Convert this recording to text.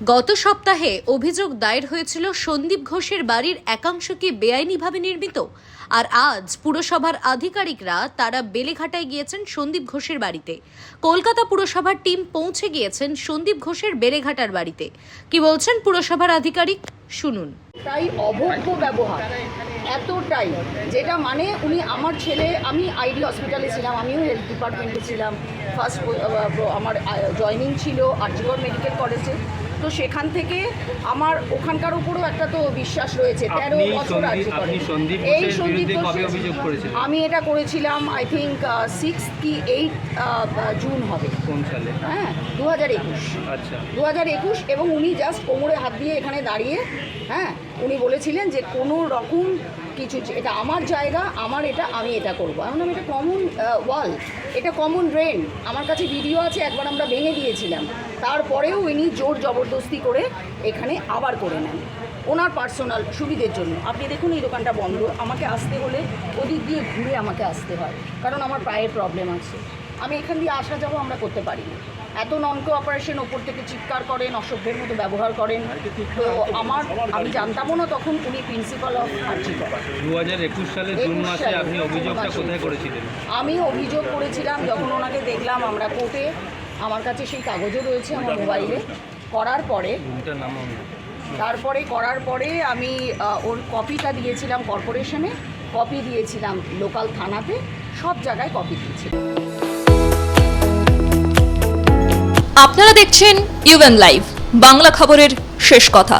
গত সপ্তাহে অভিযোগ দায়ের হয়েছিল সন্দীপ ঘোষের বাড়ির একাংশকে বেআইনিভাবে নির্মিত। আর আজ পুরসভার আধিকারিকরা তারা বেলেঘাটায় গিয়েছেন সন্দীপ ঘোষের বাড়িতে। কলকাতা পুরসভার টিম পৌঁছে গিয়েছেন সন্দীপ ঘোষের বেলেঘাটার বাড়িতে। কি বলছেন পুরসভার আধিকারিক, শুনুন। তাই অভব্য ব্যবহার এতটাই, যেটা মানে উনি আমার ছেলে, আমি আইডি হসপিটালে ছিলাম, আমিও হেলথ ডিপার্টমেন্টে ছিলাম, ফার্স্ট আমার জয়নিং ছিল আরজিকর মেডিকেল কলেজে। তো সেখান থেকে আমার ওখানকার উপরেও একটা তো বিশ্বাস রয়েছে। 13 বছর আরজিকরে এই সন্দীপ আমি এটা করেছিলাম, আই থিঙ্ক 6 কি 8 জুন হবে। কোন সালে? হ্যাঁ, 2021। আচ্ছা, 2021। এবং উনি জাস্ট কোমরে হাত দিয়ে এখানে দাঁড়িয়ে, হ্যাঁ, উনি বলেছিলেন যে কোনো রকম কিছু, এটা আমার জায়গা, আমার এটা, আমি এটা করবো। এখন আমি এটা কমন ওয়াল, এটা কমন ড্রেন, আমার কাছে ভিডিও আছে, একবার আমরা ভেঙে দিয়েছিলাম। তারপরেও উনি জোর জবরদস্তি করে এখানে আবার করে নেন ওনার পার্সোনাল সুবিধের জন্য। আপনি দেখুন এই দোকানটা বন্ধ, আমাকে আসতে হলে ওদিক দিয়ে ঘুরে আমাকে আসতে হয়, কারণ আমার পায়ের প্রবলেম আছে। আমি এখান দিয়ে আসা যাবো আমরা করতে পারি না। এত নন কোঅপারেশন, ওপর থেকে চিৎকার করেন, অসভ্যের মতো ব্যবহার করেন। তো আমি জানতামও না তখন উনি প্রিন্সিপাল অফ আরজিকর। 2021 সালে জুন মাসে আপনি অভিযোগটা কোথায় করেছিলেন? আমি অভিযোগ করেছিলাম যখন ওনাকে দেখলাম আমরা কোর্টে, আমার কাছে সেই কাগজও রয়েছে আমার মোবাইলে। করার পরে করার পরে আমি ওর কপিটা দিয়েছিলাম কর্পোরেশনে, কপি দিয়েছিলাম লোকাল থানাতে, সব জায়গায় কপি দিয়েছিলাম। আপনারা দেখছেন ইউএন লাইভ, বাংলা খবরের শেষ কথা।